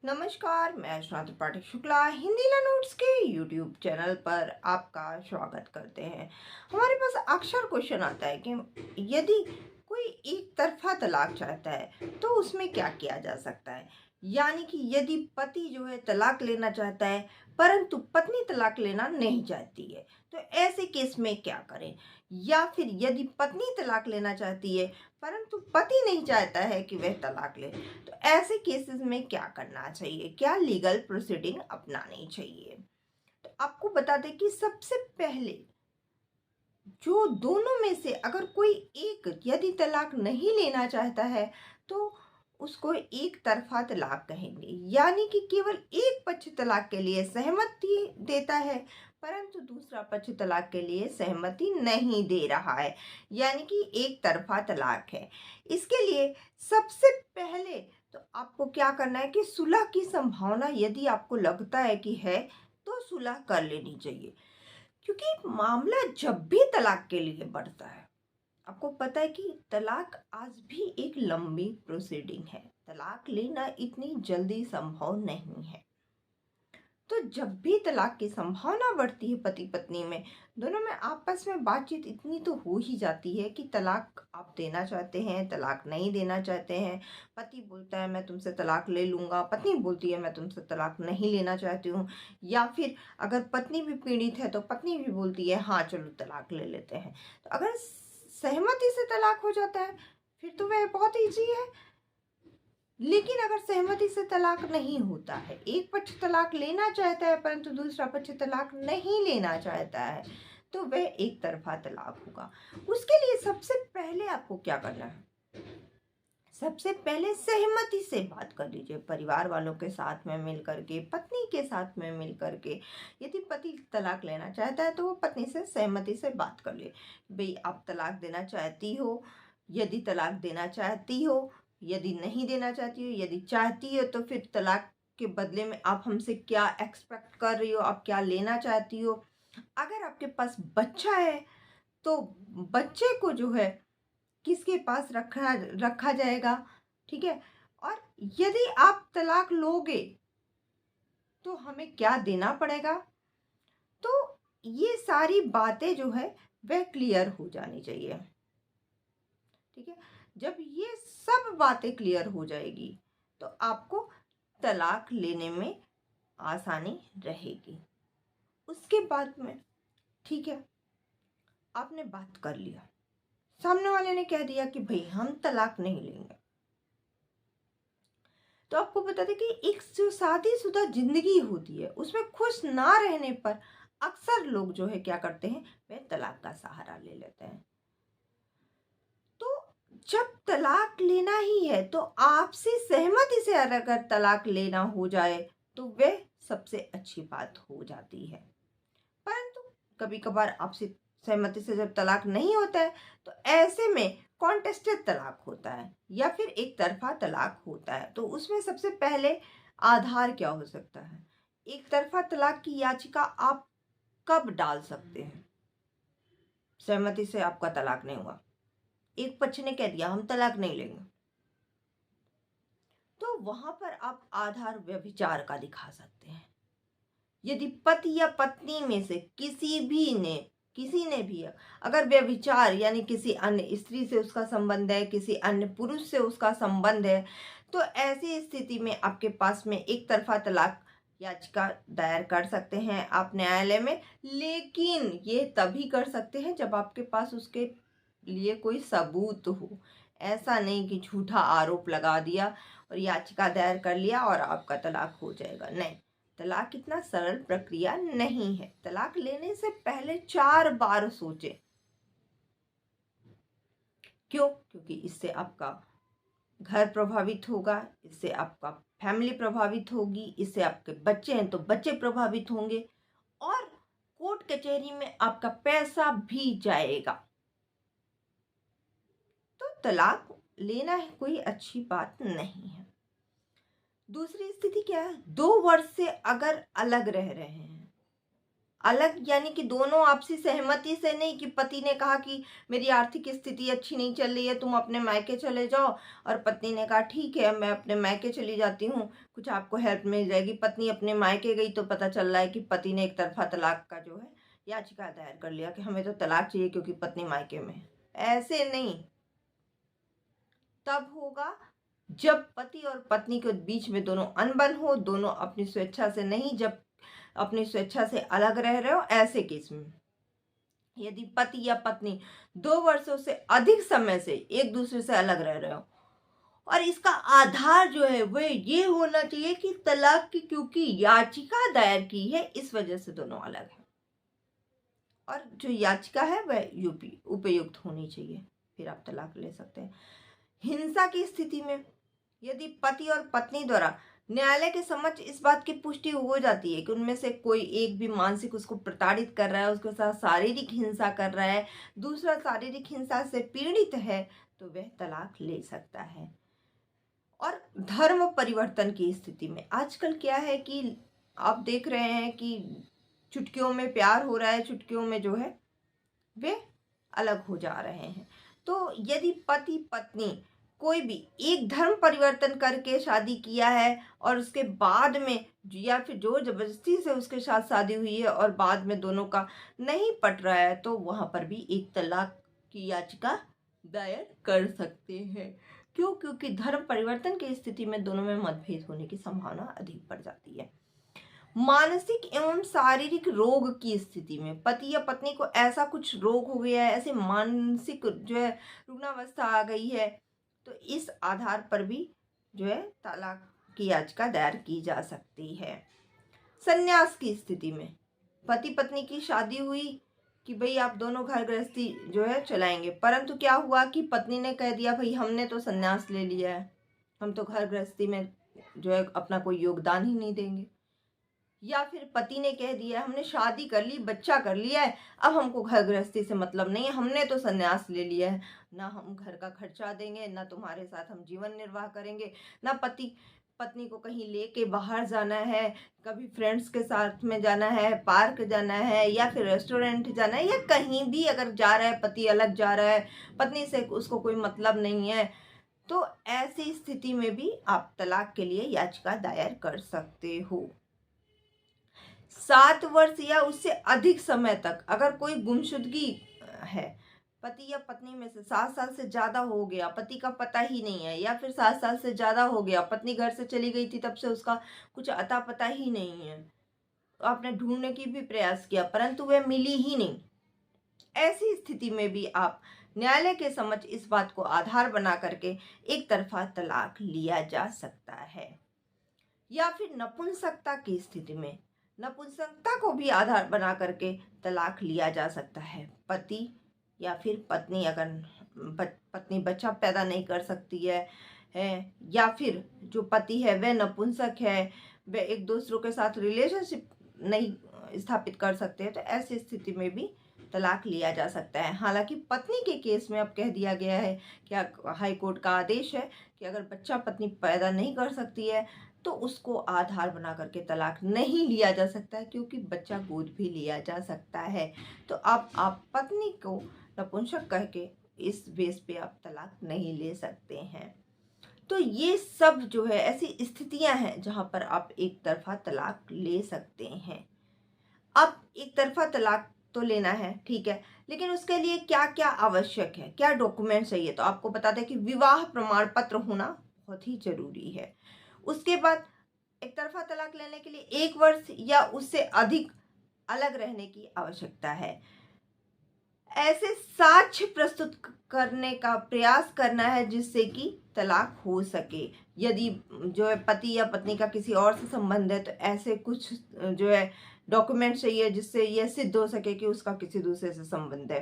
नमस्कार, मैं स्नातक पाठक शुक्ला हिंदी नोट्स के यूट्यूब चैनल पर आपका स्वागत करते हैं। हमारे पास अक्सर क्वेश्चन आता है कि यदि कोई एक तरफा तलाक चाहता है तो उसमें क्या किया जा सकता है। यानी कि यदि पति जो है तलाक लेना चाहता है परंतु पत्नी तलाक लेना नहीं चाहती है तो ऐसे केस में क्या करें। या फिर यदि पत्नी तलाक लेना चाहती है परंतु पति नहीं चाहता है कि वह तलाक ले, तो ऐसे केसेस में क्या करना चाहिए, क्या लीगल प्रोसीडिंग अपनानी चाहिए। तो आपको बता दें कि सबसे पहले जो दोनों में से अगर कोई एक यदि तलाक नहीं लेना चाहता है तो उसको एक तरफा तलाक कहेंगे। यानी कि केवल एक पक्ष तलाक के लिए सहमति देता है परंतु दूसरा पक्ष तलाक के लिए सहमति नहीं दे रहा है, यानी कि एक तरफा तलाक है। इसके लिए सबसे पहले तो आपको क्या करना है कि सुलह की संभावना यदि आपको लगता है कि है तो सुलह कर लेनी चाहिए, क्योंकि मामला जब भी तलाक के लिए बढ़ता है, आपको पता है कि तलाक आज भी एक लंबी प्रोसीडिंग है। तलाक लेना इतनी जल्दी संभव नहीं है। तो जब भी तलाक की संभावना बढ़ती है पति पत्नी में, दोनों में आपस में बातचीत इतनी तो हो ही जाती है कि तलाक आप देना चाहते हैं, तलाक नहीं देना चाहते हैं। पति बोलता है मैं तुमसे तलाक ले लूंगा, पत्नी बोलती है मैं तुमसे तलाक नहीं लेना चाहती हूँ। या फिर अगर पत्नी भी पीड़ित है तो पत्नी भी बोलती है हाँ चलो तलाक ले लेते हैं। तो अगर सहमति से तलाक हो जाता है फिर तो वह बहुत ईजी है। लेकिन अगर सहमति से तलाक नहीं होता है, एक पक्ष तलाक लेना चाहता है परंतु दूसरा पक्ष तलाक नहीं लेना चाहता है, तो वह एक तरफा तलाक होगा। उसके लिए सबसे पहले आपको क्या करना है, सबसे पहले सहमति से बात कर लीजिए परिवार वालों के साथ में मिल करके, पत्नी के साथ में मिल करके। यदि पति तलाक लेना चाहता है तो वो पत्नी से सहमति से बात कर ले, भाई आप तलाक देना चाहती हो, यदि तलाक देना चाहती हो, यदि नहीं देना चाहती हो, यदि चाहती हो तो फिर तलाक के बदले में आप हमसे क्या एक्सपेक्ट कर रही हो, आप क्या लेना चाहती हो। अगर आपके पास बच्चा है तो बच्चे को जो है किसके पास रखा रखा जाएगा, ठीक है। और यदि आप तलाक लोगे तो हमें क्या देना पड़ेगा। तो ये सारी बातें जो है वह क्लियर हो जानी चाहिए, ठीक है। जब ये सब बातें क्लियर हो जाएगी तो आपको तलाक लेने में आसानी रहेगी। उसके बाद में ठीक है, आपने बात कर लिया, सामने वाले ने कह दिया कि भाई हम तलाक नहीं लेंगे, तो आपको बता दें कि एक जो शादीशुदा जिंदगी होती है उसमें खुश ना रहने पर अक्सर लोग जो है क्या करते हैं, वे तलाक का सहारा ले लेते हैं। तो जब तलाक लेना ही है तो आपसी सहमति से अगर तलाक लेना हो जाए तो वह सबसे अच्छी बात हो जाती है। परंतु कभी कभार आपसी सहमति से जब तलाक नहीं होता है तो ऐसे में कॉन्टेस्टेड तलाक होता है या फिर एक तरफा तलाक होता है। तो उसमें सबसे पहले आधार क्या हो सकता है, एक तरफा तलाक की याचिका आप कब डाल सकते हैं। सहमति से आपका तलाक नहीं हुआ, एक पक्ष ने कह दिया हम तलाक नहीं लेंगे, तो वहां पर आप आधार व्यभिचार का दिखा सकते हैं। यदि पति या पत्नी में से किसी ने भी अगर व्यभिचार यानी किसी अन्य स्त्री से उसका संबंध है, किसी अन्य पुरुष से उसका संबंध है, तो ऐसी स्थिति में आपके पास में एक तरफा तलाक याचिका दायर कर सकते हैं आप न्यायालय में। लेकिन ये तभी कर सकते हैं जब आपके पास उसके लिए कोई सबूत हो। ऐसा नहीं कि झूठा आरोप लगा दिया और याचिका दायर कर लिया और आपका तलाक हो जाएगा, नहीं। तलाक इतना सरल प्रक्रिया नहीं है। तलाक लेने से पहले 4 बार सोचें। क्यों? क्योंकि इससे आपका घर प्रभावित होगा, इससे आपका फैमिली प्रभावित होगी, इससे आपके बच्चे हैं तो बच्चे प्रभावित होंगे और कोर्ट कचहरी में आपका पैसा भी जाएगा। तो तलाक लेना है कोई अच्छी बात नहीं है। दूसरी स्थिति क्या है, 2 वर्ष से अगर अलग रह रहे हैं, अलग यानी कि दोनों आपसी सहमति से नहीं कि पति ने कहा कि मेरी आर्थिक स्थिति अच्छी नहीं चल रही है, तुम अपने मायके चले जाओ, और पत्नी ने कहा ठीक है मैं अपने मायके चली जाती हूँ, कुछ आपको हेल्प मिल जाएगी। पत्नी अपने मायके गई तो पता चल रहा है कि पति ने एक तरफा तलाक का जो है याचिका दायर कर लिया कि हमें तो तलाक चाहिए क्योंकि पत्नी मायके में है। ऐसे नहीं, तब होगा जब पति और पत्नी के बीच में दोनों अनबन हो, दोनों अपनी स्वेच्छा से नहीं, जब अपनी स्वेच्छा से अलग रह रहे हो, ऐसे केस में। यदि पति या पत्नी 2 वर्षों से अधिक समय से एक दूसरे से अलग रह रहे हो और इसका आधार जो है वह ये होना चाहिए कि तलाक की क्योंकि याचिका दायर की है, इस वजह से दोनों अलग हैं, और जो याचिका है वह उपयुक्त होनी चाहिए, फिर आप तलाक ले सकते हैं। हिंसा की स्थिति में यदि पति और पत्नी द्वारा न्यायालय के समक्ष इस बात की पुष्टि हो जाती है कि उनमें से कोई एक भी मानसिक उसको प्रताड़ित कर रहा है, उसके साथ शारीरिक हिंसा कर रहा है, दूसरा शारीरिक हिंसा से पीड़ित है, तो वह तलाक ले सकता है। और धर्म परिवर्तन की स्थिति में आजकल क्या है कि आप देख रहे हैं कि चुटकियों में प्यार हो रहा है, चुटकियों में जो है वे अलग हो जा रहे हैं। तो यदि पति पत्नी कोई भी एक धर्म परिवर्तन करके शादी किया है और उसके बाद में या फिर जोर जबरदस्ती से उसके साथ शादी हुई है और बाद में दोनों का नहीं पट रहा है, तो वहां पर भी एक तलाक की याचिका दायर कर सकते हैं। क्यों? क्योंकि धर्म परिवर्तन की स्थिति में दोनों में मतभेद होने की संभावना अधिक बढ़ जाती है। मानसिक एवं शारीरिक रोग की स्थिति में पति या पत्नी को ऐसा कुछ रोग हो गया है, ऐसे मानसिक जो है रुग्णावस्था आ गई है, तो इस आधार पर भी जो है तलाक की याचिका दायर की जा सकती है। संन्यास की स्थिति में पति पत्नी की शादी हुई कि भाई आप दोनों घर गृहस्थी जो है चलाएंगे, परंतु क्या हुआ कि पत्नी ने कह दिया भाई हमने तो संन्यास ले लिया है, हम तो घर गृहस्थी में जो है अपना कोई योगदान ही नहीं देंगे। या फिर पति ने कह दिया हमने शादी कर ली, बच्चा कर लिया है, अब हमको घर गृहस्थी से मतलब नहीं है, हमने तो संन्यास ले लिया है, ना हम घर का खर्चा देंगे, ना तुम्हारे साथ हम जीवन निर्वाह करेंगे, ना पति पत्नी को कहीं लेके बाहर जाना है, कभी फ्रेंड्स के साथ में जाना है, पार्क जाना है या फिर रेस्टोरेंट जाना है, या कहीं भी अगर जा रहा है, पति अलग जा रहा है, पत्नी से उसको कोई मतलब नहीं है, तो ऐसी स्थिति में भी आप तलाक के लिए याचिका दायर कर सकते हो। 7 वर्ष या उससे अधिक समय तक अगर कोई गुमशुदगी है, पति या पत्नी में से 7 साल से ज्यादा हो गया, पति का पता ही नहीं है, या फिर 7 साल से ज्यादा हो गया, पत्नी घर से चली गई थी तब से उसका कुछ अता पता ही नहीं है, तो आपने ढूंढने की भी प्रयास किया परंतु वह मिली ही नहीं, ऐसी स्थिति में भी आप न्यायालय के समक्ष इस बात को आधार बना करके एक तरफा तलाक लिया जा सकता है। या फिर नपुंसकता की स्थिति में नपुंसकता को भी आधार बना करके तलाक लिया जा सकता है। पति या फिर पत्नी अगर पत्नी बच्चा पैदा नहीं कर सकती है, या फिर जो पति है वह नपुंसक है, वे एक दूसरों के साथ रिलेशनशिप नहीं स्थापित कर सकते हैं, तो ऐसी स्थिति में भी तलाक लिया जा सकता है। हालांकि पत्नी के केस में अब कह दिया गया है कि हाई कोर्ट का आदेश है कि अगर बच्चा पत्नी पैदा नहीं कर सकती है तो उसको आधार बना करके तलाक नहीं लिया जा सकता है, क्योंकि बच्चा गोद भी लिया जा सकता है। तो अब आप पत्नी को नपुंसक कह के इस बेस पे आप तलाक नहीं ले सकते हैं। तो ये सब जो है ऐसी स्थितियां हैं जहां पर आप एक तरफा तलाक ले सकते हैं। अब एक तरफा तलाक तो लेना है, ठीक है, लेकिन उसके लिए क्या क्या आवश्यक है, क्या डॉक्यूमेंट चाहिए, तो आपको बता दें कि विवाह प्रमाण पत्र होना बहुत ही जरूरी है। उसके बाद एक तरफा तलाक लेने के लिए 1 वर्ष या उससे अधिक अलग रहने की आवश्यकता है। ऐसे साक्ष्य प्रस्तुत करने का प्रयास करना है जिससे कि तलाक हो सके। यदि जो है पति या पत्नी का किसी और से संबंध है तो ऐसे कुछ जो है डॉक्यूमेंट चाहिए जिससे यह सिद्ध हो सके कि उसका किसी दूसरे से संबंध है।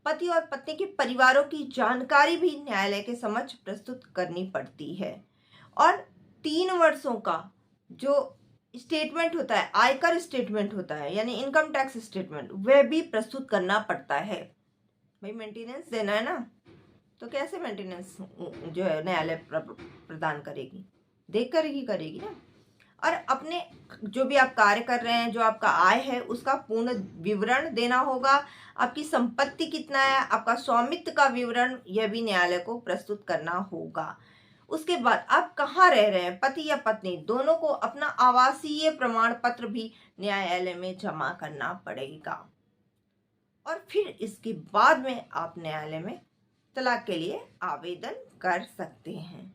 पति और पत्नी के परिवारों की जानकारी भी न्यायालय के समक्ष प्रस्तुत करनी पड़ती है। और 3 वर्षों का जो स्टेटमेंट होता है, आयकर स्टेटमेंट होता है, यानी इनकम टैक्स स्टेटमेंट, वह भी प्रस्तुत करना पड़ता है। भाई मेंटेनेंस देना है ना, तो कैसे मेंटेनेंस जो है न्यायालय प्रदान करेगी, देख कर ही करेगी ना। और अपने जो भी आप कार्य कर रहे हैं, जो आपका आय है, उसका पूर्ण विवरण देना होगा। आपकी संपत्ति कितना है, आपका स्वामित्व का विवरण, यह भी न्यायालय को प्रस्तुत करना होगा। उसके बाद आप कहाँ रह रहे हैं, पति या पत्नी, दोनों को अपना आवासीय प्रमाण पत्र भी न्यायालय में जमा करना पड़ेगा। और फिर इसके बाद में आप न्यायालय में तलाक के लिए आवेदन कर सकते हैं।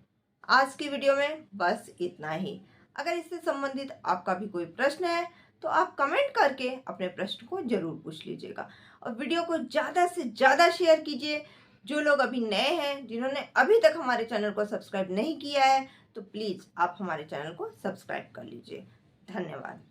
आज की वीडियो में बस इतना ही। अगर इससे संबंधित आपका भी कोई प्रश्न है तो आप कमेंट करके अपने प्रश्न को जरूर पूछ लीजिएगा। और वीडियो को ज़्यादा से ज़्यादा शेयर कीजिए। जो लोग अभी नए हैं, जिन्होंने अभी तक हमारे चैनल को सब्सक्राइब नहीं किया है, तो प्लीज़ आप हमारे चैनल को सब्सक्राइब कर लीजिए। धन्यवाद।